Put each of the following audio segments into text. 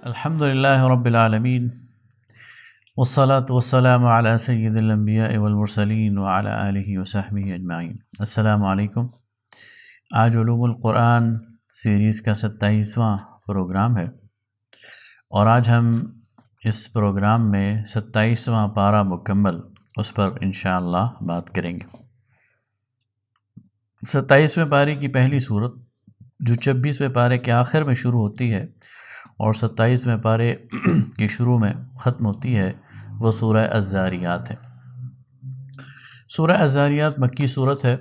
الحمد للہ رب العالمین والصلاة والسلام علی سید الانبیاء والمرسلین وعلی آلہ وصحبہ اجمعین۔ السلام علیکم۔ آج علوم القرآن سیریز کا 27واں پروگرام ہے، اور آج ہم اس پروگرام میں 27واں پارہ مکمل اس پر انشاءاللہ بات کریں گے۔ 27ویں پارے کی پہلی صورت جو 26ویں پارے کے آخر میں شروع ہوتی ہے اور 27ویں پارے کے شروع میں ختم ہوتی ہے، وہ سورہ الذاریات ہے۔ سورہ الذاریات مکی صورت ہے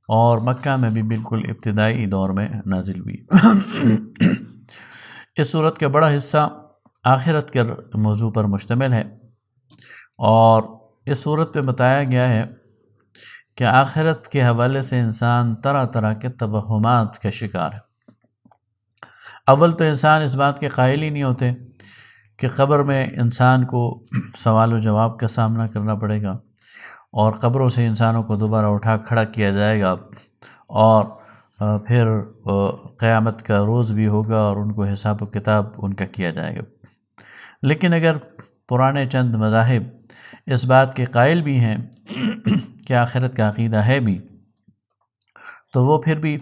اور مکہ میں بھی بالکل ابتدائی دور میں نازل ہوئی۔ اس صورت کا بڑا حصہ آخرت کے موضوع پر مشتمل ہے، اور اس صورت میں بتایا گیا ہے کہ آخرت کے حوالے سے انسان طرح طرح کے توہمات کا شکار ہے۔ اول تو انسان اس بات کے قائل ہی نہیں ہوتے کہ قبر میں انسان کو سوال و جواب کا سامنا کرنا پڑے گا، اور قبروں سے انسانوں کو دوبارہ اٹھا کھڑا کیا جائے گا، اور پھر قیامت کا روز بھی ہوگا اور ان کو حساب و کتاب ان کا کیا جائے گا۔ لیکن اگر پرانے چند مذاہب اس بات کے قائل بھی ہیں کہ آخرت کا عقیدہ ہے بھی، تو وہ پھر بھی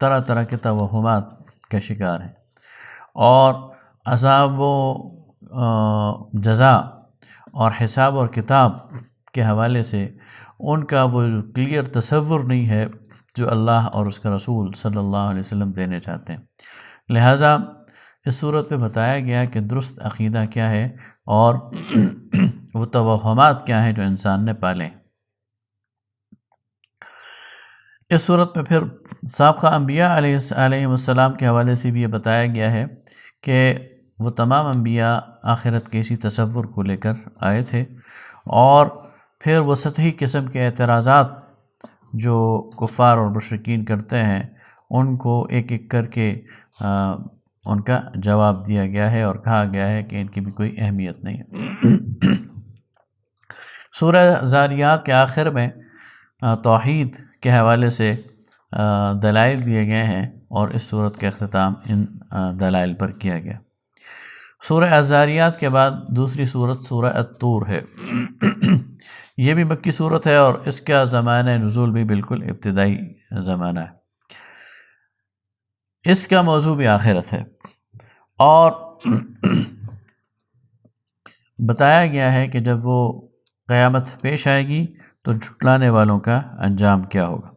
طرح طرح کے توہمات کا شکار ہیں، اور عذاب و جزا اور حساب اور کتاب کے حوالے سے ان کا وہ کلیئر تصور نہیں ہے جو اللہ اور اس کا رسول صلی اللہ علیہ وسلم دینے چاہتے ہیں۔ لہٰذا اس صورت میں بتایا گیا کہ درست عقیدہ کیا ہے اور وہ توہمات کیا ہیں جو انسان نے پالے۔ اس صورت میں پھر سابقہ انبیاء علیہ السلام کے حوالے سے بھی یہ بتایا گیا ہے کہ وہ تمام انبیاء آخرت کے اسی تصور کو لے کر آئے تھے، اور پھر وہ سطحی قسم کے اعتراضات جو کفار اور مشرکین کرتے ہیں ان کو ایک ایک کر کے ان کا جواب دیا گیا ہے، اور کہا گیا ہے کہ ان کی بھی کوئی اہمیت نہیں ہے۔ سورہ ذاریات کے آخر میں توحید کے حوالے سے دلائل دیے گئے ہیں، اور اس صورت کا اختتام ان دلائل پر کیا گیا۔ سورہ الذاریات کے بعد دوسری صورت سورہ الطور ہے۔ یہ بھی مکی صورت ہے، اور اس کا زمانہ نزول بھی بالکل ابتدائی زمانہ ہے۔ اس کا موضوع بھی آخرت ہے، اور بتایا گیا ہے کہ جب وہ قیامت پیش آئے گی تو جھٹلانے والوں کا انجام کیا ہوگا۔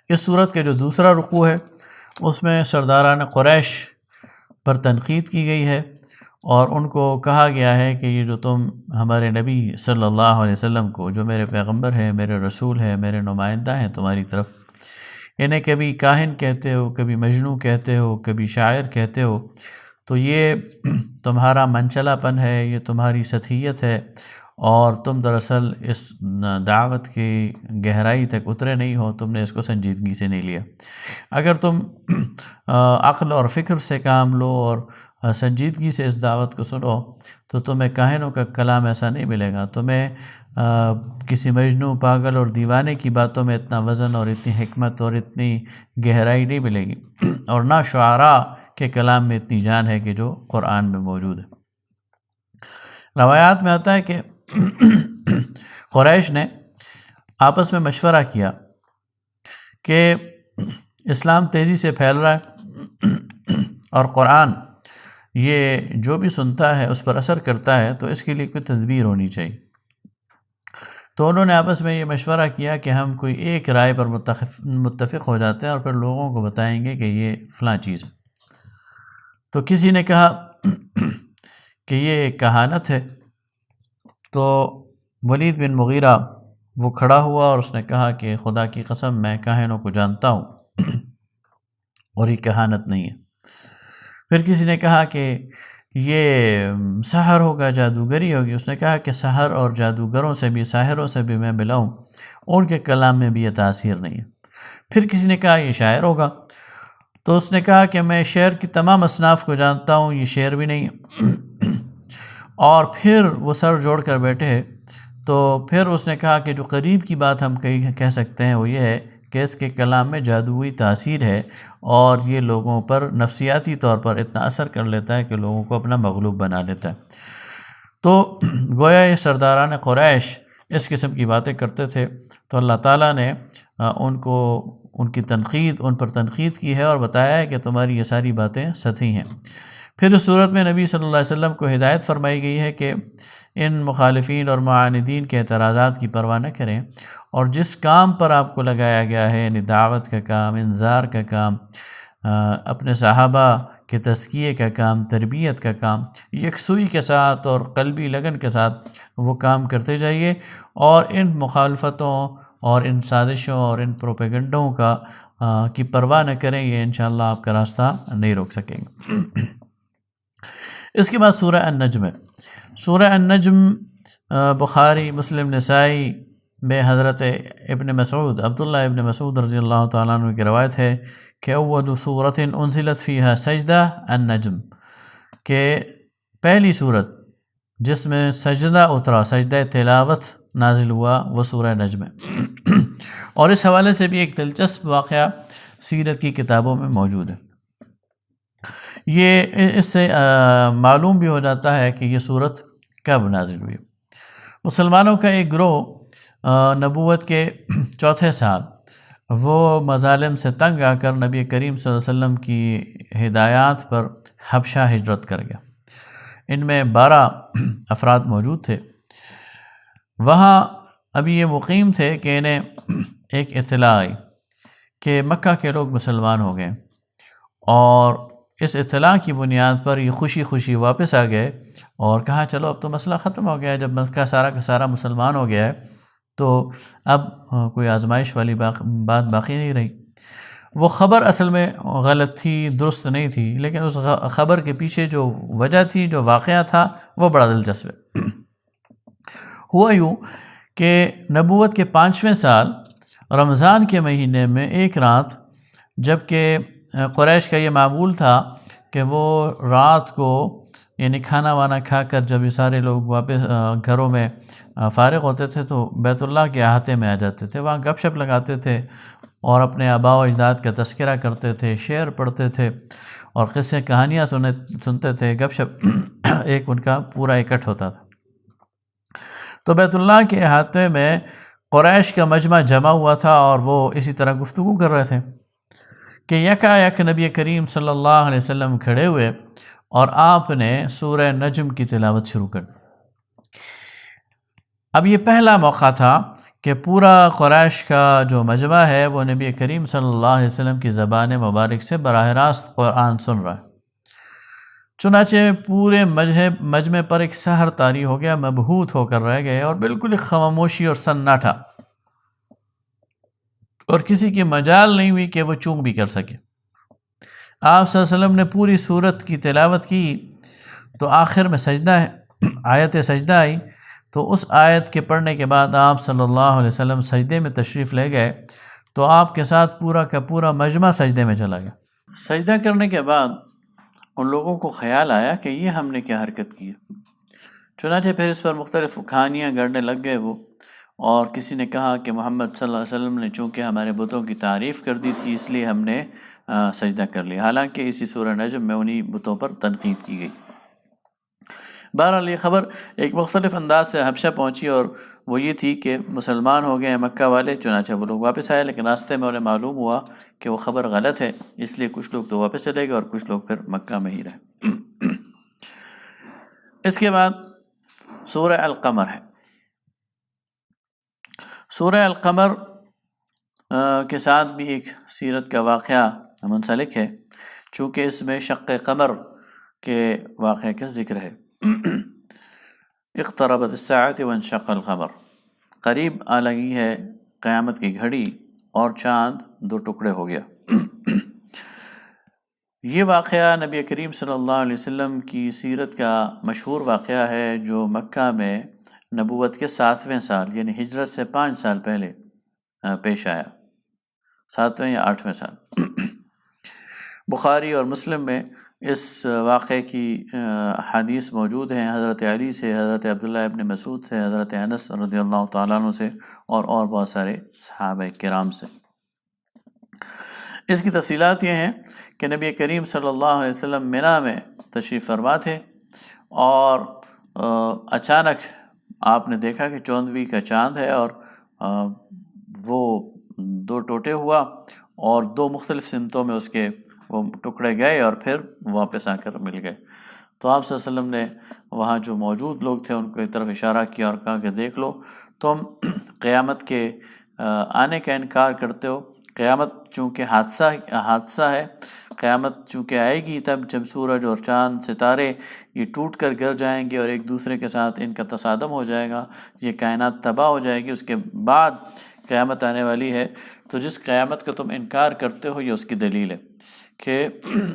اس صورت کا جو دوسرا رکوع ہے اس میں سرداران قریش پر تنقید کی گئی ہے، اور ان کو کہا گیا ہے کہ یہ جو تم ہمارے نبی صلی اللہ علیہ وسلم کو، جو میرے پیغمبر ہیں، میرے رسول ہیں، میرے نمائندہ ہیں تمہاری طرف، انہیں کبھی کاہن کہتے ہو، کبھی مجنوں کہتے ہو، کبھی شاعر کہتے ہو، تو یہ تمہارا منچلا پن ہے، یہ تمہاری سطحیت ہے، اور تم دراصل اس دعوت کی گہرائی تک اترے نہیں ہو، تم نے اس کو سنجیدگی سے نہیں لیا۔ اگر تم عقل اور فکر سے کام لو اور سنجیدگی سے اس دعوت کو سنو تو تمہیں کاہنوں کا کلام ایسا نہیں ملے گا، تمہیں کسی مجنوں، پاگل اور دیوانے کی باتوں میں اتنا وزن اور اتنی حکمت اور اتنی گہرائی نہیں ملے گی، اور نہ شعراء کے کلام میں اتنی جان ہے کہ جو قرآن میں موجود ہے۔ روایات میں آتا ہے کہ قریش نے آپس میں مشورہ کیا کہ اسلام تیزی سے پھیل رہا ہے اور قرآن یہ جو بھی سنتا ہے اس پر اثر کرتا ہے، تو اس کے لیے کوئی تدبیر ہونی چاہیے۔ تو انہوں نے آپس میں یہ مشورہ کیا کہ ہم کوئی ایک رائے پر متفق ہو جاتے ہیں اور پھر لوگوں کو بتائیں گے کہ یہ فلاں چیز ہے۔ تو کسی نے کہا کہ یہ کہانت ہے، تو ولید بن مغیرہ وہ کھڑا ہوا اور اس نے کہا کہ خدا کی قسم میں کاہنوں کو جانتا ہوں اور یہ کہانت نہیں ہے۔ پھر کسی نے کہا کہ یہ سحر ہوگا، جادوگری ہوگی۔ اس نے کہا کہ سحر اور جادوگروں سے بھی، ساحروں سے بھی میں ملا ہوں، ان کے کلام میں بھی یہ تاثیر نہیں ہے۔ پھر کسی نے کہا یہ شاعر ہوگا، تو اس نے کہا کہ میں شعر کی تمام اصناف کو جانتا ہوں، یہ شعر بھی نہیں ہے۔ اور پھر وہ سر جوڑ کر بیٹھے، تو پھر اس نے کہا کہ جو قریب کی بات ہم کہہ سکتے ہیں وہ یہ ہے کہ اس کے کلام میں جادوئی تاثیر ہے، اور یہ لوگوں پر نفسیاتی طور پر اتنا اثر کر لیتا ہے کہ لوگوں کو اپنا مغلوب بنا لیتا ہے۔ تو گویا یہ سرداران قریش اس قسم کی باتیں کرتے تھے، تو اللہ تعالیٰ نے ان پر تنقید کی ہے اور بتایا ہے کہ تمہاری یہ ساری باتیں سطحی ہیں۔ پھر اس صورت میں نبی صلی اللہ علیہ وسلم کو ہدایت فرمائی گئی ہے کہ ان مخالفین اور معاندین کے اعتراضات کی پرواہ نہ کریں، اور جس کام پر آپ کو لگایا گیا ہے، یعنی دعوت کا کام، انذار کا کام، اپنے صحابہ کے تزکیے کا کام، تربیت کا کام، یکسوئی کے ساتھ اور قلبی لگن کے ساتھ وہ کام کرتے جائیے، اور ان مخالفتوں اور ان سازشوں اور ان پروپیگنڈوں کی پرواہ نہ کریں، یہ انشاءاللہ آپ کا راستہ نہیں روک سکیں گے۔ اس کے بعد سورہ النجم ہے۔ سورہ النجم بخاری، مسلم، نسائی میں حضرت ابن مسعود، عبداللہ ابن مسعود رضی اللہ تعالیٰ عنہ کی روایت ہے کہ اول سورۃ انزلت فیہا سجدہ النجم، کہ پہلی صورت جس میں سجدہ اترا، سجدہ تلاوت نازل ہوا، وہ سورہ نجم ہے۔ اور اس حوالے سے بھی ایک دلچسپ واقعہ سیرت کی کتابوں میں موجود ہے۔ یہ اس سے معلوم بھی ہو جاتا ہے کہ یہ صورت کب نازل ہوئی۔ مسلمانوں کا ایک گروہ نبوت کے چوتھے سال وہ مظالم سے تنگ آ کر نبی کریم صلی اللہ علیہ وسلم کی ہدایات پر حبشہ ہجرت کر گیا۔ ان میں 12 افراد موجود تھے۔ وہاں ابھی یہ مقیم تھے کہ انہیں ایک اطلاع آئی کہ مکہ کے لوگ مسلمان ہو گئے، اور اس اطلاع کی بنیاد پر یہ خوشی خوشی واپس آ گئے اور کہا چلو اب تو مسئلہ ختم ہو گیا ہے، جب مکہ سارا کا سارا مسلمان ہو گیا ہے تو اب کوئی آزمائش والی بات باقی نہیں رہی۔ وہ خبر اصل میں غلط تھی، درست نہیں تھی، لیکن اس خبر کے پیچھے جو وجہ تھی، جو واقعہ تھا، وہ بڑا دلچسپ ہے۔ ہوا یوں کہ نبوت کے 5ویں سال رمضان کے مہینے میں ایک رات، جب کہ قریش کا یہ معمول تھا کہ وہ رات کو یعنی کھانا وانا کھا کر جب یہ سارے لوگ واپس گھروں میں فارغ ہوتے تھے تو بیت اللہ کے احاطے میں آ جاتے تھے، وہاں گپ شپ لگاتے تھے اور اپنے آباء و اجداد کا تذکرہ کرتے تھے، شعر پڑھتے تھے اور قصے کہانیاں سنتے تھے، گپ شپ ایک ان کا پورا اکٹھ ہوتا تھا۔ تو بیت اللہ کے احاطے میں قریش کا مجمع جمع ہوا تھا اور وہ اسی طرح گفتگو کر رہے تھے کہ یکایک نبی کریم صلی اللہ علیہ وسلم کھڑے ہوئے اور آپ نے سورہ نجم کی تلاوت شروع کر دی۔ اب یہ پہلا موقع تھا کہ پورا قریش کا جو مجمع ہے وہ نبی کریم صلی اللہ علیہ وسلم کی زبان مبارک سے براہ راست قرآن سن رہا ہے۔ چنانچہ پورے مجمع پر ایک سحر طاری ہو گیا، مبہوت ہو کر رہ گئے اور بالکل ایک خاموشی اور سناٹا، اور کسی کی مجال نہیں ہوئی کہ وہ چونک بھی کر سکے۔ آپ صلی اللہ علیہ وسلم نے پوری سورت کی تلاوت کی تو آخر میں سجدہ ہے، آیت سجدہ آئی، تو اس آیت کے پڑھنے کے بعد آپ صلی اللہ علیہ وسلم سجدے میں تشریف لے گئے، تو آپ کے ساتھ پورا کا پورا مجمع سجدے میں چلا گیا۔ سجدہ کرنے کے بعد ان لوگوں کو خیال آیا کہ یہ ہم نے کیا حرکت کی ہے، چنانچہ پھر اس پر مختلف کہانیاں گڑنے لگ گئے وہ، اور کسی نے کہا کہ محمد صلی اللہ علیہ وسلم نے چونکہ ہمارے بتوں کی تعریف کر دی تھی اس لیے ہم نے سجدہ کر لیا، حالانکہ اسی سورہ نجم میں انہی بتوں پر تنقید کی گئی۔ بہرحال یہ خبر ایک مختلف انداز سے حبشہ پہنچی، اور وہ یہ تھی کہ مسلمان ہو گئے ہیں مکہ والے، چنانچہ وہ لوگ واپس آئے، لیکن راستے میں انہیں معلوم ہوا کہ وہ خبر غلط ہے، اس لیے کچھ لوگ تو واپس چلے گئے اور کچھ لوگ پھر مکہ میں ہی رہے۔ اس کے بعد سورہ القمر ہے۔ سورہ القمر کے ساتھ بھی ایک سیرت کا واقعہ منسلک ہے، چونکہ اس میں شق قمر کے واقعے کا ذکر ہے۔ اقتربت الساعۃ وانشق القمر، قریب آ لگی ہے قیامت کی گھڑی اور چاند دو ٹکڑے ہو گیا۔ یہ واقعہ نبی کریم صلی اللہ علیہ وسلم کی سیرت کا مشہور واقعہ ہے، جو مکہ میں نبوت کے 7ویں سال یعنی ہجرت سے 5 سال پہلے پیش آیا، 7ویں یا 8ویں سال۔ بخاری اور مسلم میں اس واقعے کی حدیث موجود ہیں، حضرت علی سے، حضرت عبداللہ ابن مسعود سے، حضرت انس رضی اللہ تعالیٰ عنہ سے اور بہت سارے صحابہ کرام سے۔ اس کی تفصیلات یہ ہیں کہ نبی کریم صلی اللہ علیہ وسلم منی میں تشریف فرما تھے، اور اچانک آپ نے دیکھا کہ 14ویں کا چاند ہے، اور وہ 2 ٹوٹے ہوا، اور 2 مختلف سمتوں میں اس کے وہ ٹکڑے گئے اور پھر واپس آ کر مل گئے۔ تو آپ صلی اللہ علیہ وسلم نے وہاں جو موجود لوگ تھے ان کی طرف اشارہ کیا اور کہا کہ دیکھ لو، تم قیامت کے آنے کا انکار کرتے ہو۔ قیامت چونکہ حادثہ ہے، قیامت چونکہ آئے گی تب جب سورج اور چاند ستارے یہ ٹوٹ کر گر جائیں گے اور ایک دوسرے کے ساتھ ان کا تصادم ہو جائے گا، یہ کائنات تباہ ہو جائے گی، اس کے بعد قیامت آنے والی ہے۔ تو جس قیامت کا تم انکار کرتے ہو، یہ اس کی دلیل ہے کہ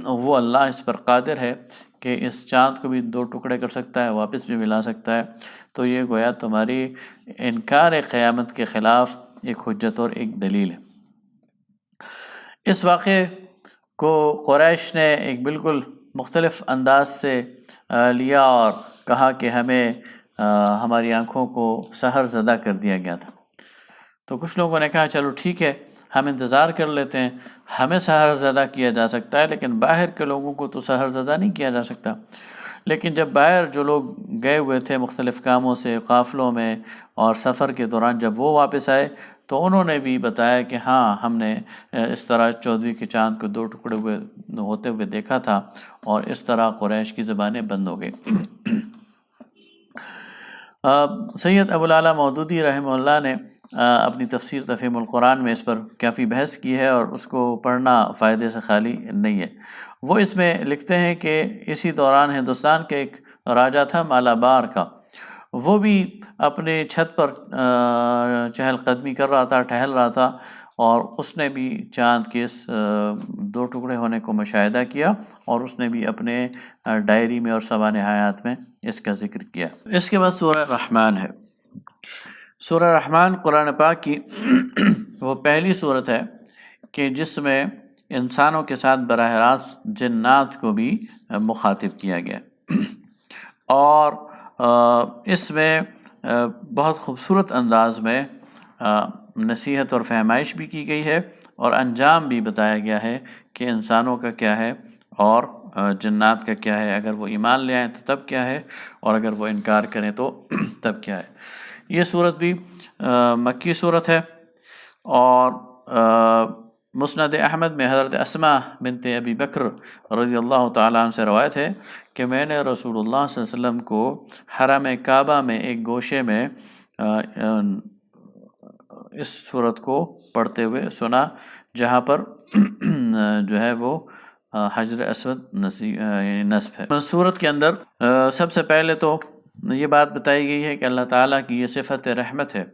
وہ اللہ اس پر قادر ہے کہ اس چاند کو بھی 2 ٹکڑے کر سکتا ہے، واپس بھی ملا سکتا ہے۔ تو یہ گویا تمہاری انکار قیامت کے خلاف ایک حجت اور ایک دلیل ہے۔ اس واقعے کو قریش نے ایک بالکل مختلف انداز سے لیا اور کہا کہ ہمیں ہماری آنکھوں کو سحر زدہ کر دیا گیا تھا۔ تو کچھ لوگوں نے کہا چلو ٹھیک ہے، ہم انتظار کر لیتے ہیں، ہمیں سحر زدہ کیا جا سکتا ہے لیکن باہر کے لوگوں کو تو سحر زدہ نہیں کیا جا سکتا۔ لیکن جب باہر جو لوگ گئے ہوئے تھے مختلف کاموں سے، قافلوں میں اور سفر کے دوران، جب وہ واپس آئے تو انہوں نے بھی بتایا کہ ہاں ہم نے اس طرح 14ویں کے چاند کو 2 ٹکڑے ہوتے ہوئے دیکھا تھا، اور اس طرح قریش کی زبانیں بند ہو گئی۔ سید ابوالعلا مودودی رحمہ اللہ نے اپنی تفسیر تفہیم القرآن میں اس پر کافی بحث کی ہے، اور اس کو پڑھنا فائدے سے خالی نہیں ہے۔ وہ اس میں لکھتے ہیں کہ اسی دوران ہندوستان کے ایک راجا تھا مالابار کا، وہ بھی اپنے چھت پر چہل قدمی کر رہا تھا، ٹہل رہا تھا، اور اس نے بھی چاند کے اس 2 ٹکڑے ہونے کو مشاہدہ کیا، اور اس نے بھی اپنے ڈائری میں اور سوانح حیات میں اس کا ذکر کیا۔ اس کے بعد سورہ رحمان ہے۔ سورہ رحمان قرآن پاک کی وہ پہلی صورت ہے کہ جس میں انسانوں کے ساتھ براہ راست جنات کو بھی مخاطب کیا گیا، اور اس میں بہت خوبصورت انداز میں نصیحت اور فہمائش بھی کی گئی ہے، اور انجام بھی بتایا گیا ہے کہ انسانوں کا کیا ہے اور جنات کا کیا ہے، اگر وہ ایمان لے آئیں تو تب کیا ہے، اور اگر وہ انکار کریں تو تب کیا ہے۔ یہ صورت بھی مکی صورت ہے، اور مسند احمد میں حضرت اسماء بنت ابی بکر رضی اللہ تعالیٰ عنہ سے روایت ہے کہ میں نے رسول اللہ صلی اللہ علیہ وسلم کو حرم کعبہ میں ایک گوشے میں اس صورت کو پڑھتے ہوئے سنا، جہاں پر جو ہے وہ حجر اسود یعنی نصب ہے۔ صورت کے اندر سب سے پہلے تو یہ بات بتائی گئی ہے کہ اللہ تعالیٰ کی یہ صفت رحمت ہے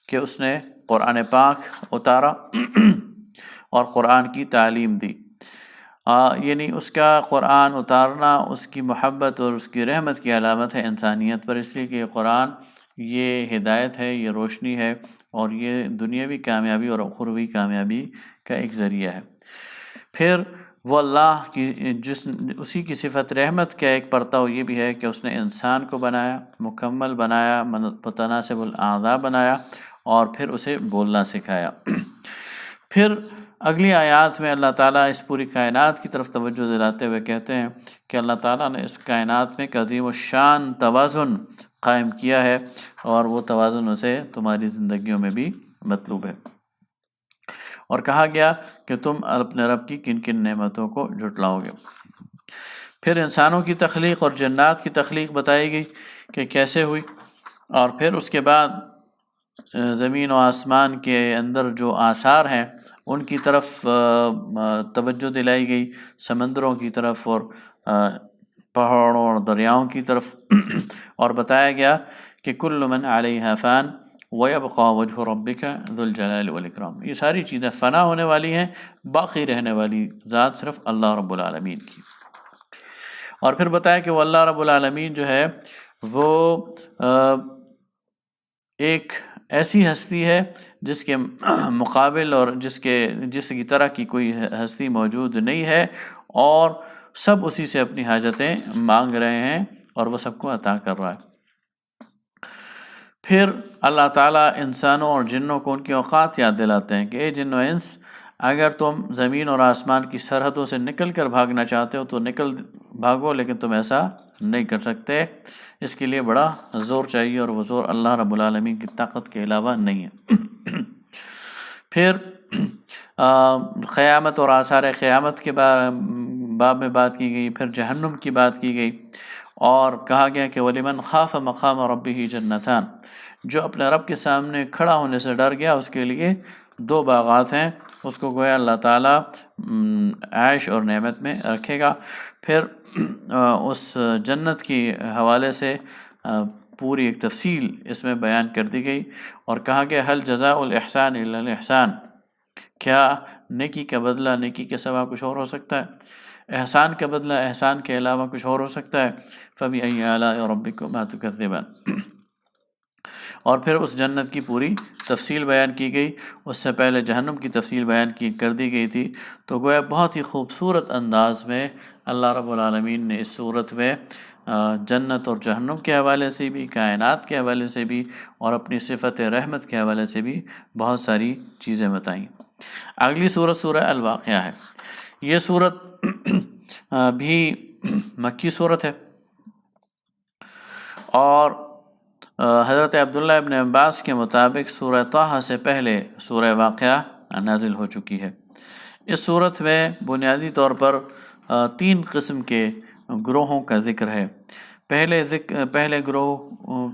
کہ اس نے قرآن پاک اتارا اور قرآن کی تعلیم دی، یعنی اس کا قرآن اتارنا اس کی محبت اور اس کی رحمت کی علامت ہے انسانیت پر، اس لیے کہ یہ قرآن یہ ہدایت ہے، یہ روشنی ہے، اور یہ دنیاوی کامیابی اور اخروی کامیابی کا ایک ذریعہ ہے۔ پھر وہ اللہ کی اسی کی صفت رحمت کا ایک پرتو یہ بھی ہے کہ اس نے انسان کو بنایا، مکمل بنایا، متناسب الاعضاء بنایا، اور پھر اسے بولنا سکھایا۔ پھر اگلی آیات میں اللہ تعالیٰ اس پوری کائنات کی طرف توجہ دلاتے ہوئے کہتے ہیں کہ اللہ تعالیٰ نے اس کائنات میں عظیم الشان توازن قائم کیا ہے، اور وہ توازن اسے تمہاری زندگیوں میں بھی مطلوب ہے، اور کہا گیا کہ تم اپنے رب کی کن کن نعمتوں کو جھٹلاؤ گے۔ پھر انسانوں کی تخلیق اور جنات کی تخلیق بتائی گئی کہ کیسے ہوئی، اور پھر اس کے بعد زمین و آسمان کے اندر جو آثار ہیں ان کی طرف توجہ دلائی گئی، سمندروں کی طرف اور پہاڑوں اور دریاؤں کی طرف، اور بتایا گیا کہ کل من علیہا فان، وَيَبْقَى وَجْهُ رَبِّكَ ذُو الْجَلَالِ وَالْإِكْرَامِ، یہ ساری چیزیں فنا ہونے والی ہیں، باقی رہنے والی ذات صرف اللہ رب العالمین کی۔ اور پھر بتایا کہ وہ اللہ رب العالمین جو ہے وہ ایک ایسی ہستی ہے جس کے مقابل اور جس کی طرح کی کوئی ہستی موجود نہیں ہے، اور سب اسی سے اپنی حاجتیں مانگ رہے ہیں اور وہ سب کو عطا کر رہا ہے۔ پھر اللہ تعالیٰ انسانوں اور جنوں کو ان کی اوقات یاد دلاتے ہیں کہ اے جن و انس، اگر تم زمین اور آسمان کی سرحدوں سے نکل کر بھاگنا چاہتے ہو تو نکل بھاگو، لیکن تم ایسا نہیں کر سکتے، اس کے لیے بڑا زور چاہیے، اور وہ زور اللہ رب العالمین کی طاقت کے علاوہ نہیں ہے۔ پھر قیامت اور آثار قیامت کے باب میں بات کی گئی، پھر جہنم کی بات کی گئی، اور کہا گیا کہ وَلِمَنْ خَافَ مَقَامَ رَبِّهِ جَنَّتَانِ، جو اپنے رب کے سامنے کھڑا ہونے سے ڈر گیا اس کے لیے 2 باغات ہیں، اس کو گویا اللہ تعالیٰ عیش اور نعمت میں رکھے گا۔ پھر اس جنت کی حوالے سے پوری ایک تفصیل اس میں بیان کر دی گئی، اور کہا کہ حل جزاء الاحسان الا الاحسان، کیا نیکی کا بدلہ نیکی کے سوا کچھ اور ہو سکتا ہے؟ احسان کا بدلہ احسان کے علاوہ کچھ اور ہو سکتا ہے؟ فبأي آلاء ربكما تكذبان۔ اور پھر اس جنت کی پوری تفصیل بیان کی گئی، اس سے پہلے جہنم کی تفصیل بیان کر دی گئی تھی۔ تو گویا بہت ہی خوبصورت انداز میں اللہ رب العالمین نے اس صورت میں جنت اور جہنم کے حوالے سے بھی، کائنات کے حوالے سے بھی، اور اپنی صفت رحمت کے حوالے سے بھی بہت ساری چیزیں بتائیں۔ اگلی صورت سورہ الواقعہ ہے۔ یہ صورت بھی مکی صورت ہے، اور حضرت عبداللہ ابن عباس کے مطابق سورہ طٰہٰ سے پہلے سورہ واقعہ نازل ہو چکی ہے۔ اس صورت میں بنیادی طور پر 3 قسم کے گروہوں کا ذکر ہے۔ پہلے گروہ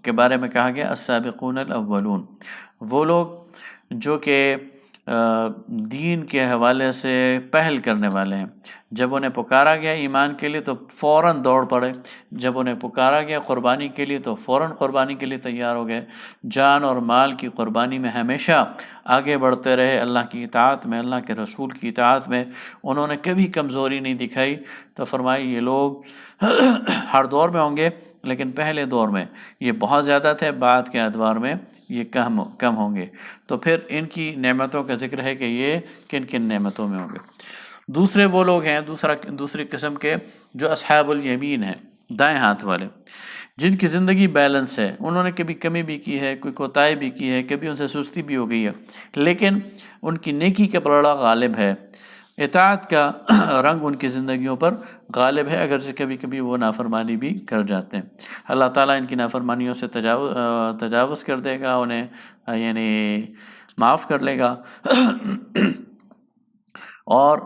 کے بارے میں کہا گیا السابقون الاولون، وہ لوگ جو کہ دین کے حوالے سے پہل کرنے والے ہیں۔ جب انہیں پکارا گیا ایمان کے لیے تو فوراً دوڑ پڑے، جب انہیں پکارا گیا قربانی کے لیے تو فوراً قربانی کے لیے تیار ہو گئے، جان اور مال کی قربانی میں ہمیشہ آگے بڑھتے رہے، اللہ کی اطاعت میں، اللہ کے رسول کی اطاعت میں انہوں نے کبھی کمزوری نہیں دکھائی۔ تو فرمائی یہ لوگ ہر دور میں ہوں گے، لیکن پہلے دور میں یہ بہت زیادہ تھے، بعد کے ادوار میں یہ کم ہوں گے۔ تو پھر ان کی نعمتوں کا ذکر ہے کہ یہ کن کن نعمتوں میں ہوں گے۔ دوسرے وہ لوگ ہیں دوسری قسم کے جو اصحاب الیمین ہیں، دائیں ہاتھ والے، جن کی زندگی بیلنس ہے، انہوں نے کبھی کمی بھی کی ہے، کوئی کوتاہی بھی کی ہے، کبھی ان سے سستی بھی ہو گئی ہے، لیکن ان کی نیکی کا پلڑا غالب ہے، اطاعت کا رنگ ان کی زندگیوں پر غالب ہے، اگرچہ کبھی کبھی وہ نافرمانی بھی کر جاتے ہیں۔ اللہ تعالیٰ ان کی نافرمانیوں سے تجاوز کر دے گا، انہیں یعنی معاف کر لے گا، اور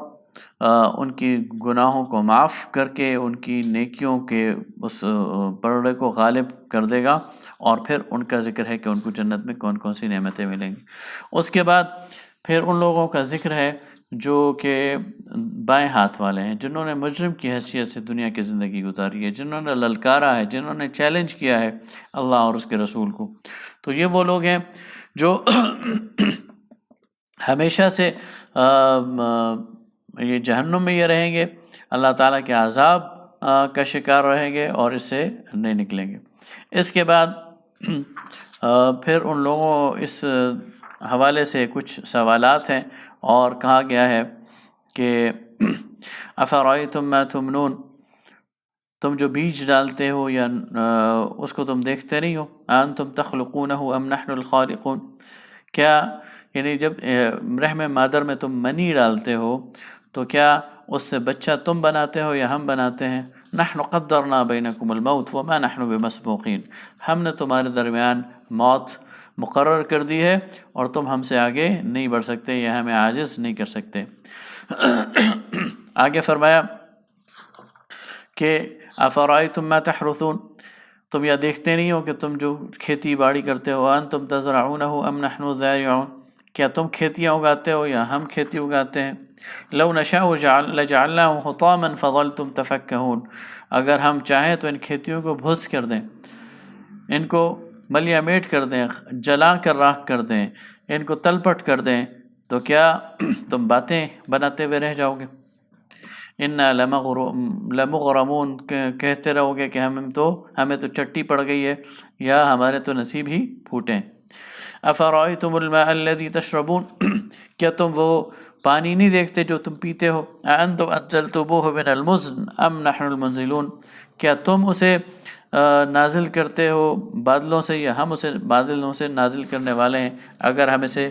ان کی گناہوں کو معاف کر کے ان کی نیکیوں کے اس پلڑے کو غالب کر دے گا، اور پھر ان کا ذکر ہے کہ ان کو جنت میں کون کون سی نعمتیں ملیں گی۔ اس کے بعد پھر ان لوگوں کا ذکر ہے جو کہ بائیں ہاتھ والے ہیں، جنہوں نے مجرم کی حیثیت سے دنیا کی زندگی گزاری ہے، جنہوں نے للکارا ہے، جنہوں نے چیلنج کیا ہے اللہ اور اس کے رسول کو۔ تو یہ وہ لوگ ہیں جو ہمیشہ سے یہ جہنم میں یہ رہیں گے، اللہ تعالیٰ کے عذاب کا شکار رہیں گے اور اس سے نہیں نکلیں گے۔ اس کے بعد پھر ان لوگوں اس حوالے سے کچھ سوالات ہیں، اور کہا گیا ہے کہ افرأیتم ما تمنون، تم جو بیج ڈالتے ہو یا اس کو تم دیکھتے نہیں ہو، انتم تخلقونہ ام نحن الخالقون، کیا یعنی جب رحم مادر میں تم منی ڈالتے ہو تو کیا اس سے بچہ تم بناتے ہو یا ہم بناتے ہیں؟ نحن قدرنا بینکم الموت وما نحن بمسبوقین، ہم نے تمہارے درمیان موت مقرر کر دی ہے اور تم ہم سے آگے نہیں بڑھ سکتے یا ہمیں عاجز نہیں کر سکتے۔ آگے فرمایا کہ افرأیتم ما تحرثون، تم یا دیکھتے نہیں ہو کہ تم جو کھیتی باڑی کرتے ہو، انتم تزرعونہ ام نحن الزارعون، کیا تم کھیتیاں اگاتے ہو یا ہم کھیتی اگاتے ہیں؟ لو نشاء لجعلناه حطاما فظلتم تفکہون، اگر ہم چاہیں تو ان کھیتیوں کو بھس کر دیں، ان کو ملیہ میٹ کر دیں، جلا کر راکھ کر دیں، ان کو تلپٹ کر دیں، تو کیا تم باتیں بناتے ہوئے رہ جاؤ گے؟ انا لمغرمون، کہتے رہو گے کہ ہمیں تو چٹی پڑ گئی ہے، یا ہمارے تو نصیب ہی پھوٹے ہیں۔ افرأیتم الماء الذی تشربون، کیا تم وہ پانی نہیں دیکھتے جو تم پیتے ہو؟ اانتم انزلتموہ من المزن ام نحن المنزلون، کیا تم اسے نازل کرتے ہو بادلوں سے، یا ہم اسے بادلوں سے نازل کرنے والے ہیں؟ اگر ہم اسے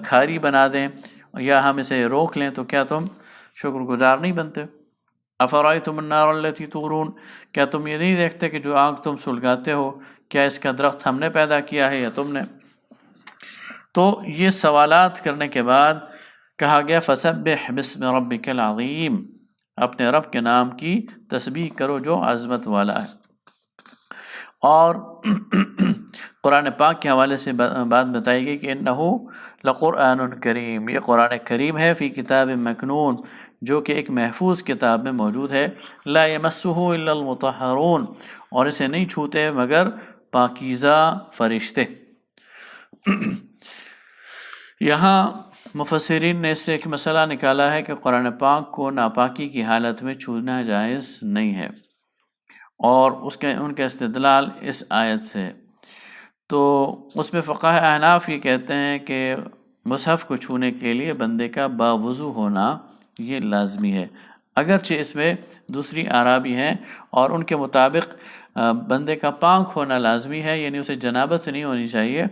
کھاری بنا دیں یا ہم اسے روک لیں تو کیا تم شکر گزار نہیں بنتے؟ افرأیتم النار التی تورون، کیا تم یہ نہیں دیکھتے کہ جو آگ تم سلگاتے ہو، کیا اس کا درخت ہم نے پیدا کیا ہے یا تم نے؟ تو یہ سوالات کرنے کے بعد کہا گیا فسبح بسم ربک العظیم، اپنے رب کے نام کی تسبیح کرو جو عظمت والا ہے۔ اور قرآن پاک کے حوالے سے بات بتائی گئی کہ انہو لقرآن کریم، یہ قرآن کریم ہے، فی کتاب مکنون، جو کہ ایک محفوظ کتاب میں موجود ہے، لا یمسہ الا المطہرون، اور اسے نہیں چھوتے مگر پاکیزہ فرشتے۔ یہاں مفسرین نے اس سے ایک مسئلہ نکالا ہے کہ قرآن پاک کو ناپاکی کی حالت میں چھونا جائز نہیں ہے، اور ان کا استدلال اس آیت سے۔ تو اس میں فقہاء احناف یہ کہتے ہیں کہ مصحف کو چھونے کے لیے بندے کا باوضو ہونا یہ لازمی ہے، اگرچہ اس میں دوسری آراء بھی ہیں، اور ان کے مطابق بندے کا پاک ہونا لازمی ہے، یعنی اسے جنابت نہیں ہونی چاہیے،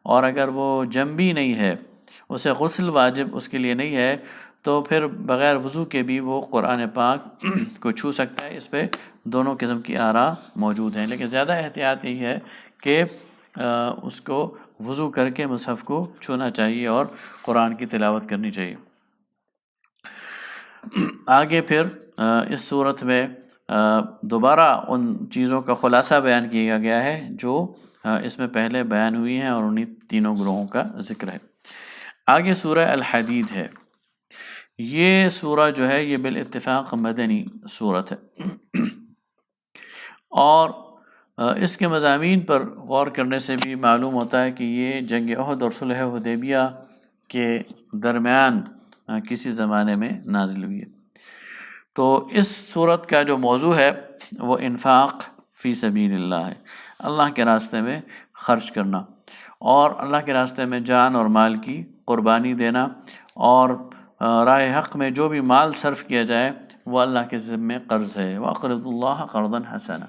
اور اگر وہ جنبی نہیں ہے، اسے غسل واجب اس کے لیے نہیں ہے، تو پھر بغیر وضو کے بھی وہ قرآن پاک کو چھو سکتا ہے۔ اس پہ دونوں قسم کی آراء موجود ہیں، لیکن زیادہ احتیاط یہی ہے کہ اس کو وضو کر کے مصحف کو چھونا چاہیے اور قرآن کی تلاوت کرنی چاہیے۔ آگے پھر اس صورت میں دوبارہ ان چیزوں کا خلاصہ بیان کیا گیا ہے جو اس میں پہلے بیان ہوئی ہیں، اور انہی تینوں گروہوں کا ذکر ہے۔ آگے سورہ الحدید ہے۔ یہ سورہ جو ہے یہ بالاتفاق مدنی سورت ہے، اور اس کے مضامین پر غور کرنے سے بھی معلوم ہوتا ہے کہ یہ جنگ احد اور صلح حدیبیہ کے درمیان کسی زمانے میں نازل ہوئی ہے۔ تو اس صورت کا جو موضوع ہے وہ انفاق فی سبیل اللہ ہے، اللہ کے راستے میں خرچ کرنا، اور اللہ کے راستے میں جان اور مال کی قربانی دینا، اور راہ حق میں جو بھی مال صرف کیا جائے وہ اللہ کے ذمے قرض ہے۔ وَأَقْرِضُوا اللَّهَ قَرْضًا حَسَنًا،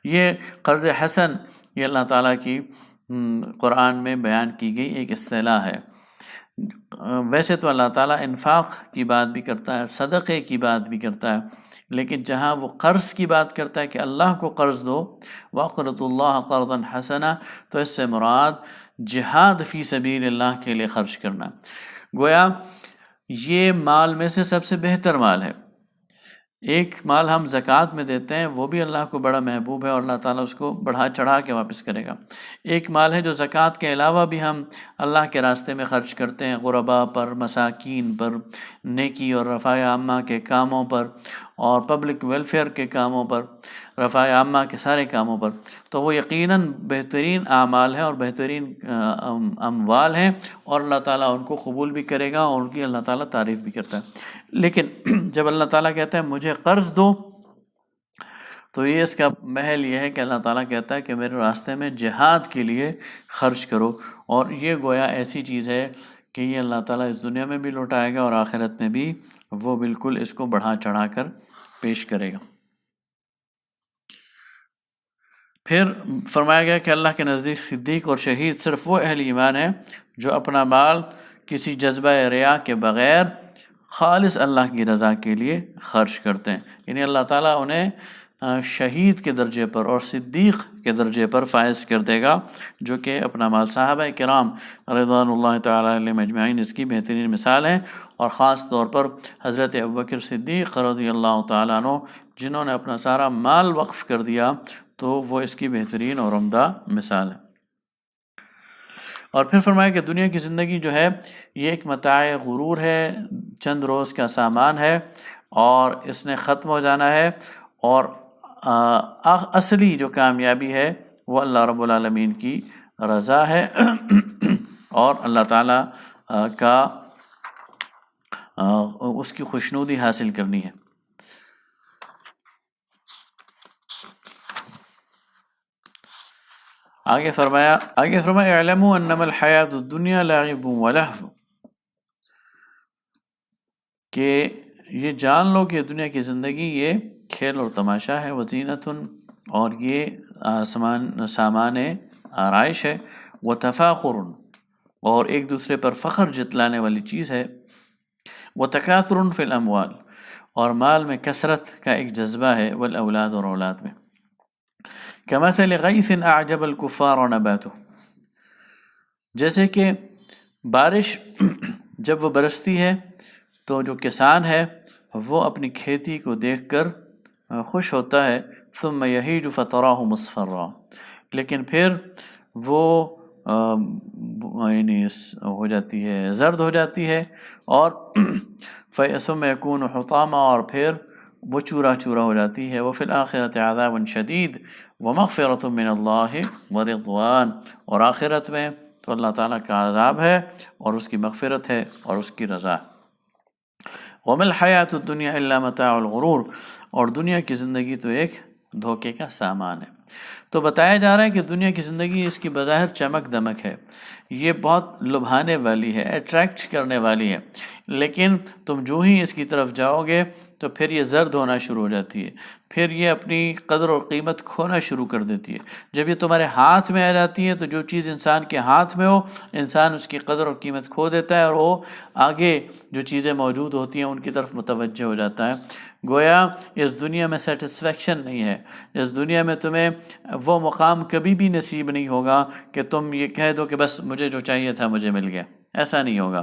یہ قرض حسن یہ اللہ تعالیٰ کی قرآن میں بیان کی گئی ایک اصطلاح ہے۔ ویسے تو اللہ تعالیٰ انفاق کی بات بھی کرتا ہے، صدقے کی بات بھی کرتا ہے، لیکن جہاں وہ قرض کی بات کرتا ہے کہ اللہ کو قرض دو، وَأَقْرِضُوا اللَّهَ قَرْضًا حَسَنًا، تو اس سے مراد جہاد فی سبیل اللہ کے لیے خرچ کرنا، گویا یہ مال میں سے سب سے بہتر مال ہے۔ ایک مال ہم زکوٰۃ میں دیتے ہیں، وہ بھی اللہ کو بڑا محبوب ہے، اور اللہ تعالیٰ اس کو بڑھا چڑھا کے واپس کرے گا۔ ایک مال ہے جو زکوٰۃ کے علاوہ بھی ہم اللہ کے راستے میں خرچ کرتے ہیں، غرباء پر، مساکین پر، نیکی اور رفع عامہ کے کاموں پر، اور پبلک ویلفیئر کے کاموں پر، رفع عامہ کے سارے کاموں پر، تو وہ یقیناً بہترین اعمال ہیں اور بہترین اموال ہیں، اور اللہ تعالیٰ ان کو قبول بھی کرے گا، اور ان کی اللہ تعالیٰ تعریف بھی کرتا ہے۔ لیکن جب اللہ تعالیٰ کہتا ہے مجھے قرض دو، تو یہ اس کا محل یہ ہے کہ اللہ تعالیٰ کہتا ہے کہ میرے راستے میں جہاد کے لیے خرچ کرو، اور یہ گویا ایسی چیز ہے کہ یہ اللہ تعالیٰ اس دنیا میں بھی لوٹائے گا اور آخرت میں بھی وہ بالکل اس کو بڑھا چڑھا کر پیش کرے گا۔ پھر فرمایا گیا کہ اللہ کے نزدیک صدیق اور شہید صرف وہ اہل ایمان ہیں جو اپنا مال کسی جذبہ ریا کے بغیر خالص اللہ کی رضا کے لیے خرچ کرتے ہیں، یعنی اللہ تعالیٰ انہیں شہید کے درجے پر اور صدیق کے درجے پر فائز کر دے گا، جو کہ اپنا مال، صحابہ کرام رضوان اللہ تعالیٰ علیہم اجمعین اس کی بہترین مثال ہیں، اور خاص طور پر حضرت ابوبکر صدیق رضی اللہ تعالیٰ عنہ جنہوں نے اپنا سارا مال وقف کر دیا، تو وہ اس کی بہترین اور عمدہ مثال ہے۔ اور پھر فرمایا کہ دنیا کی زندگی جو ہے یہ ایک متاع غرور ہے، چند روز کا سامان ہے، اور اس نے ختم ہو جانا ہے، اور اصلی جو کامیابی ہے وہ اللہ رب العالمین کی رضا ہے اور اللہ تعالیٰ کا اس کی خوشنودی حاصل کرنی ہے۔ آگے فرمایا اعلموا انما الحیات الدنیا لعب ولہو، کہ یہ جان لو کہ دنیا کی زندگی یہ کھیل اور تماشا ہے، وزینت، اور یہ سامان آرائش ہے، وتفاخر، اور ایک دوسرے پر فخر جتلانے والی چیز ہے، وتکاثر فی الاموال، اور مال میں کثرت کا ایک جذبہ ہے، والاولاد، اور اولاد میں، کمثل غیث اعجب الکفار نباتہ، جیسے کہ بارش جب وہ برستی ہے تو جو کسان ہے وہ اپنی کھیتی کو دیکھ کر خوش ہوتا ہے، ثم یہیج فتراہ مصفرا، لیکن پھر وہ یعنی ہو جاتی ہے، زرد ہو جاتی ہے، اور ثم یکون حطاما، اور پھر وہ چورا چورا ہو جاتی ہے، وفی الآخرۃ عذاب شدید ومغفرۃ من اللہ ورضوان، اور آخرت میں تو اللہ تعالیٰ کا عذاب ہے اور اس کی مغفرت ہے اور اس کی رضا۔ وما الحیات الدنیا الا متاع الغرور، اور دنیا کی زندگی تو ایک دھوکے کا سامان ہے۔ تو بتایا جا رہا ہے کہ دنیا کی زندگی اس کی بظاہر چمک دمک ہے، یہ بہت لبھانے والی ہے، اٹریکٹ کرنے والی ہے، لیکن تم جو ہی اس کی طرف جاؤ گے تو پھر یہ زرد ہونا شروع ہو جاتی ہے، پھر یہ اپنی قدر اور قیمت کھونا شروع کر دیتی ہے۔ جب یہ تمہارے ہاتھ میں آ جاتی ہے تو جو چیز انسان کے ہاتھ میں ہو، انسان اس کی قدر اور قیمت کھو دیتا ہے، اور وہ آگے جو چیزیں موجود ہوتی ہیں ان کی طرف متوجہ ہو جاتا ہے۔ گویا اس دنیا میں سیٹسفیکشن نہیں ہے، اس دنیا میں تمہیں وہ مقام کبھی بھی نصیب نہیں ہوگا کہ تم یہ کہہ دو کہ بس مجھے جو چاہیے تھا مجھے مل گیا، ایسا نہیں ہوگا۔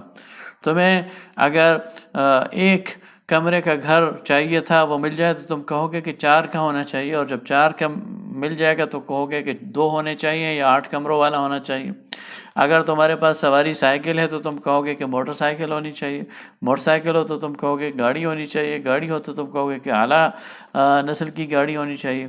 تمہیں اگر ایک کمرے کا گھر چاہیے تھا وہ مل جائے تو تم کہو گے کہ 4 کا ہونا چاہیے، اور جب 4 کا مل جائے گا تو کہو گے کہ 2 ہونے چاہیے یا 8 کمروں والا ہونا چاہیے۔ اگر تمہارے پاس سواری سائیکل ہے تو تم کہو گے کہ موٹر سائیکل ہونی چاہیے، موٹر سائیکل ہو تو تم کہو گے گاڑی ہونی چاہیے، گاڑی ہو تو تم کہو گے کہ اعلیٰ نسل کی گاڑی ہونی چاہیے،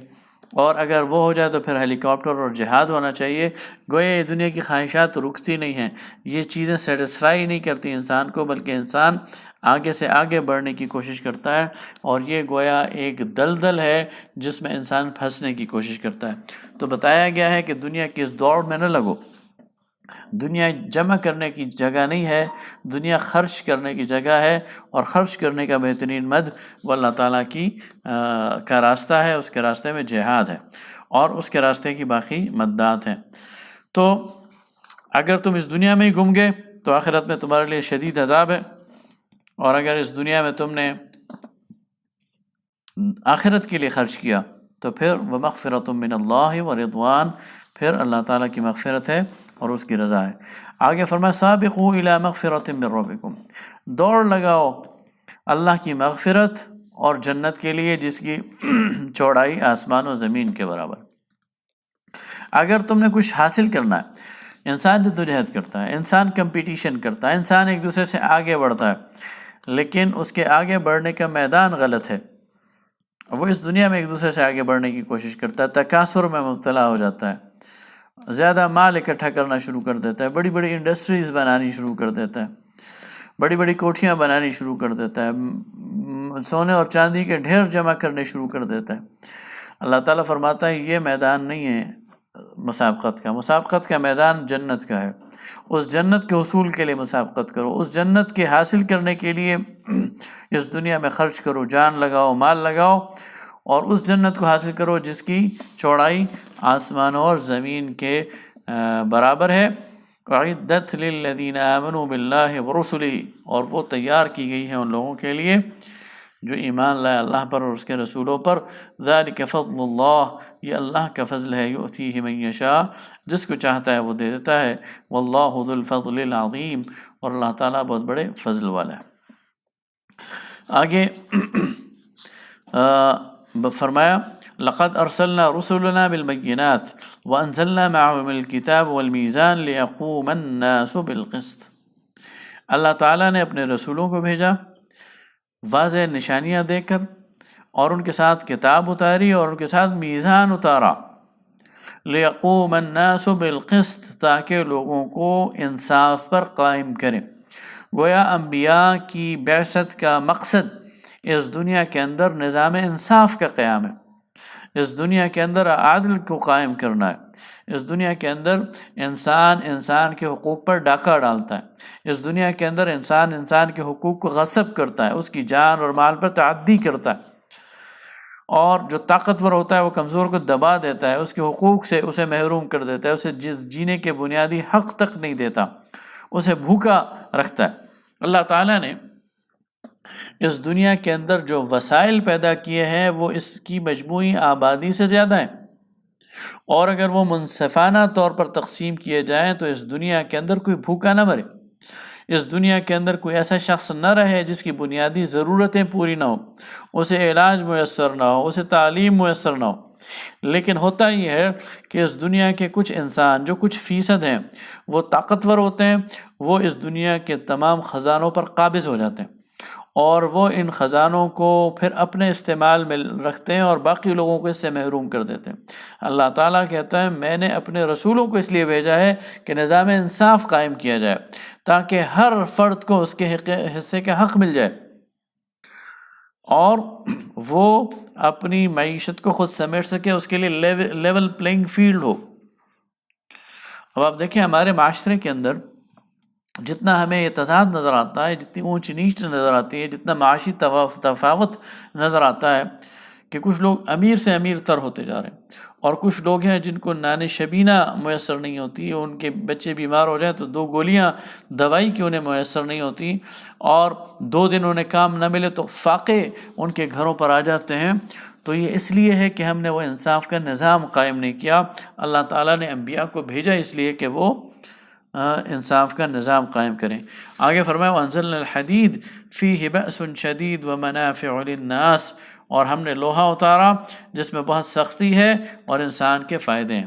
اور اگر وہ ہو جائے تو پھر ہیلی کاپٹر اور جہاز ہونا چاہیے۔ گویا یہ دنیا کی خواہشات رکتی نہیں ہیں، یہ چیزیں سیٹسفائی نہیں کرتی انسان کو، بلکہ انسان آگے سے آگے بڑھنے کی کوشش کرتا ہے، اور یہ گویا ایک دلدل ہے جس میں انسان پھنسنے کی کوشش کرتا ہے۔ تو بتایا گیا ہے کہ دنیا کی اس دوڑ میں نہ لگو، دنیا جمع کرنے کی جگہ نہیں ہے، دنیا خرچ کرنے کی جگہ ہے، اور خرچ کرنے کا بہترین مد وہ اللہ تعالیٰ کی کا راستہ ہے، اس کے راستے میں جہاد ہے، اور اس کے راستے کی باقی مدات ہیں۔ تو اگر تم اس دنیا میں ہی گم گئے تو آخرت میں تمہارے لیے شدید عذاب ہے، اور اگر اس دنیا میں تم نے آخرت کے لیے خرچ کیا تو پھر ومغفرۃ من اللہ ورضوان، پھر اللہ تعالیٰ کی مغفرت ہے اور اس کی رضا ہے۔ آگے فرمایا سابقوا الی مغفرۃ من ربکم، دوڑ لگاؤ اللہ کی مغفرت اور جنت کے لیے جس کی چوڑائی آسمان و زمین کے برابر۔ اگر تم نے کچھ حاصل کرنا ہے، انسان جدوجہد کرتا ہے، انسان کمپٹیشن کرتا ہے، انسان ایک دوسرے سے آگے بڑھتا ہے، لیکن اس کے آگے بڑھنے کا میدان غلط ہے۔ وہ اس دنیا میں ایک دوسرے سے آگے بڑھنے کی کوشش کرتا ہے، تکاثر میں مبتلا ہو جاتا ہے، زیادہ مال اکٹھا کرنا شروع کر دیتا ہے، بڑی بڑی انڈسٹریز بنانی شروع کر دیتا ہے، بڑی بڑی کوٹھیاں بنانی شروع کر دیتا ہے، سونے اور چاندی کے ڈھیر جمع کرنے شروع کر دیتا ہے۔ اللہ تعالیٰ فرماتا ہے یہ میدان نہیں ہے مسابقت کا میدان جنت کا ہے، اس جنت کے حصول کے لیے مسابقت کرو، اس جنت کے حاصل کرنے کے لیے اس دنیا میں خرچ کرو، جان لگاؤ، مال لگاؤ، اور اس جنت کو حاصل کرو جس کی چوڑائی آسمان اور زمین کے برابر ہے۔ اعدت للذین آمنوا باللہ ورسلہ، اور وہ تیار کی گئی ہے ان لوگوں کے لیے جو ایمان لائے اللہ پر اور اس کے رسولوں پر۔ ذالک فضل اللہ، یہ اللہ کا فضل ہے، یؤتیہ من یشاء، جس کو چاہتا ہے وہ دے دیتا ہے، واللہ ذو الفضل العظیم، اور اللہ تعالیٰ بہت بڑے فضل والا ہے۔ آگے فرمایا لقد ارسلنا رسلنا بالبینات وانزلنا معهم الکتاب والمیزان لیقوم الناس بالقسط، اللہ تعالیٰ نے اپنے رسولوں کو بھیجا واضح نشانیاں دے کر، اور ان کے ساتھ کتاب اتاری اور ان کے ساتھ میزان اتارا، لِيَقُومَ النَّاسُ بِالْقِسْطِ، تاکہ لوگوں کو انصاف پر قائم کریں۔ گویا انبیاء کی بعثت کا مقصد اس دنیا کے اندر نظام انصاف کا قیام ہے، اس دنیا کے اندر عدل کو قائم کرنا ہے، اس دنیا کے اندر انسان کے حقوق پر ڈاکہ ڈالتا ہے، اس دنیا کے اندر انسان کے حقوق کو غصب کرتا ہے، اس کی جان اور مال پر تعدی کرتا ہے، اور جو طاقتور ہوتا ہے وہ کمزور کو دبا دیتا ہے، اس کے حقوق سے اسے محروم کر دیتا ہے، اسے جینے کے بنیادی حق تک نہیں دیتا، اسے بھوکا رکھتا ہے۔ اللہ تعالیٰ نے اس دنیا کے اندر جو وسائل پیدا کیے ہیں وہ اس کی مجموعی آبادی سے زیادہ ہیں، اور اگر وہ منصفانہ طور پر تقسیم کیے جائیں تو اس دنیا کے اندر کوئی بھوکا نہ مرے، اس دنیا کے اندر کوئی ایسا شخص نہ رہے جس کی بنیادی ضرورتیں پوری نہ ہو، اسے علاج میسر نہ ہو، اسے تعلیم میسر نہ ہو۔ لیکن ہوتا یہ ہے کہ اس دنیا کے کچھ انسان جو کچھ فیصد ہیں وہ طاقتور ہوتے ہیں، وہ اس دنیا کے تمام خزانوں پر قابض ہو جاتے ہیں، اور وہ ان خزانوں کو پھر اپنے استعمال میں رکھتے ہیں اور باقی لوگوں کو اس سے محروم کر دیتے ہیں۔ اللہ تعالیٰ کہتا ہے میں نے اپنے رسولوں کو اس لیے بھیجا ہے کہ نظام انصاف قائم کیا جائے، تاکہ ہر فرد کو اس کے حصے کا حق مل جائے اور وہ اپنی معیشت کو خود سمیٹ سکے، اس کے لیے لیول پلینگ فیلڈ ہو۔ اب آپ دیکھیں ہمارے معاشرے کے اندر جتنا ہمیں یہ تضاد نظر آتا ہے، جتنی اونچ نیچ نظر آتی ہے، جتنا معاشی تفاوت نظر آتا ہے کہ کچھ لوگ امیر سے امیر تر ہوتے جا رہے ہیں، اور کچھ لوگ ہیں جن کو نان شبینہ میسر نہیں ہوتی، ان کے بچے بیمار ہو جائیں تو 2 گولیاں دوائی کی انہیں میسر نہیں ہوتی، اور 2 دن انہیں کام نہ ملے تو فاقے ان کے گھروں پر آ جاتے ہیں۔ تو یہ اس لیے ہے کہ ہم نے وہ انصاف کا نظام قائم نہیں کیا۔ اللہ تعالیٰ نے انبیاء کو بھیجا اس لیے کہ وہ انصاف کا نظام قائم کریں۔ آگے فرمایا وَأَنزَلْنَا الْحَدِيدَ فِيهِ بَأْسٌ شَدِيدٌ وَمَنَافِعُ لِلنَّاسِ، اور ہم نے لوہا اتارا جس میں بہت سختی ہے اور انسان کے فائدے ہیں۔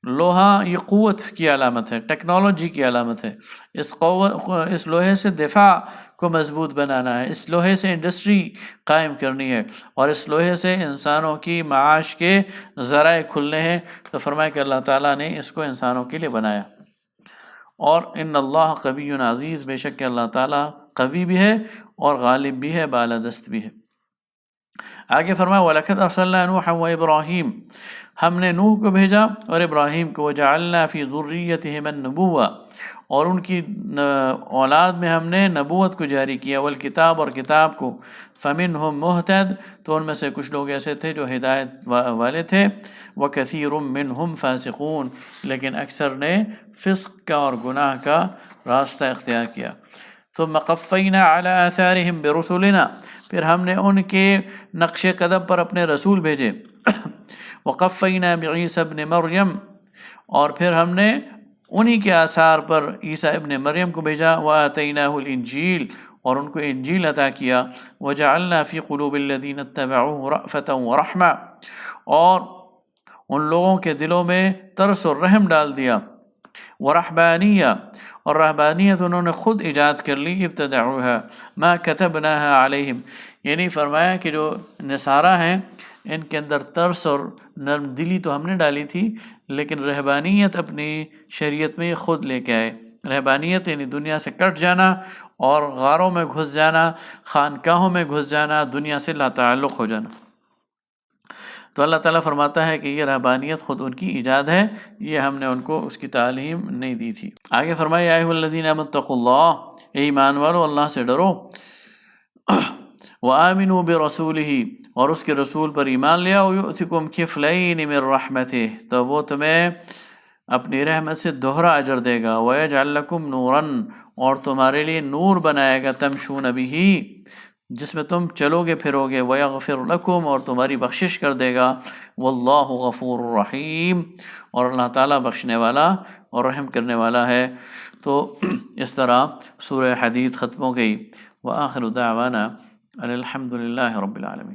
لوہا یہ قوت کی علامت ہے، ٹیکنالوجی کی علامت ہے، اس لوہے سے دفاع کو مضبوط بنانا ہے، اس لوہے سے انڈسٹری قائم کرنی ہے، اور اس لوہے سے انسانوں کی معاش کے ذرائع کھلنے ہیں۔ تو فرمایا کہ اللہ تعالیٰ نے اس کو انسانوں کے لیے بنایا، اور ان اللہ قوی عزیز، بے شک کہ اللہ تعالیٰ قوی بھی ہے اور غالب بھی ہے، بالادست بھی ہے۔ آگے فرمایا وَلَقَدْ أَرْسَلْنَا نُوحًا وَإِبْرَاهِيمَ، ہم نے نوح کو بھیجا اور ابراہیم کو، وَجَعَلْنَا فِي ذُرِّيَّتِهِمَا النُّبُوَّةَ، اور ان کی اولاد میں ہم نے نبوت کو جاری کیا، والکتاب، اور کتاب کو، فَمِنْهُمْ مُهْتَدٍ، تو ان میں سے کچھ لوگ ایسے تھے جو ہدایت والے تھے، وَكَثِيرٌ مِّنْهُمْ فَاسِقُونَ، لیکن اکثر نے فسق کا اور گناہ کا راستہ اختیار کیا۔ ثم قفینا علی آثارہم برسلنا، پھر ہم نے ان کے نقش قدم پر اپنے رسول بھیجے، وقفینا بعیسی ابن مریم، اور پھر ہم نے انہی کے آثار پر عیسیٰ ابن مریم کو بھیجا، وآتیناہ الانجیل، اور ان کو انجیل عطا کیا، وجعلنا فی قلوب الذین اتبعوہ رأفۃ ورحمہ، اور ان لوگوں کے دلوں میں ترس اور رحم ڈال دیا، ورہبانیہ، اور رہبانیت انہوں نے خود ایجاد کر لی، ابتدعوها ما كتبناها علیہم، یعنی فرمایا کہ جو نصارہ ہیں ان کے اندر ترس اور نرم دلی تو ہم نے ڈالی تھی، لیکن رہبانیت اپنی شریعت میں خود لے کے آئے۔ رہبانیت یعنی دنیا سے کٹ جانا اور غاروں میں گھس جانا، خانقاہوں میں گھس جانا، دنیا سے لا تعلق ہو جانا۔ تو اللہ تعالیٰ فرماتا ہے کہ یہ رہبانیت خود ان کی ایجاد ہے، یہ ہم نے ان کو اس کی تعلیم نہیں دی تھی۔ آگے فرمایا یا ایھا الذین آمنوا اتقوا اللہ، اے ایمان والو اللہ سے ڈرو، وآمنوا برسولہ، اور اس کے رسول پر ایمان لے آؤ، یؤتکم کفلین من رحمتہ، تو وہ تمہیں اپنی رحمت سے دوہرا اجر دے گا، ویجعل لکم نورا، اور تمہارے لیے نور بنائے گا، تمشون بہ، جس میں تم چلو گے پھرو گے، ویغفر لکم، اور تمہاری بخشش کر دے گا، واللہ غفور رحیم، اور اللہ تعالیٰ بخشنے والا اور رحم کرنے والا ہے۔ تو اس طرح سورہ حدید ختم ہو گئی۔ وآخر دعوانا الحمد للہ رب العالمین۔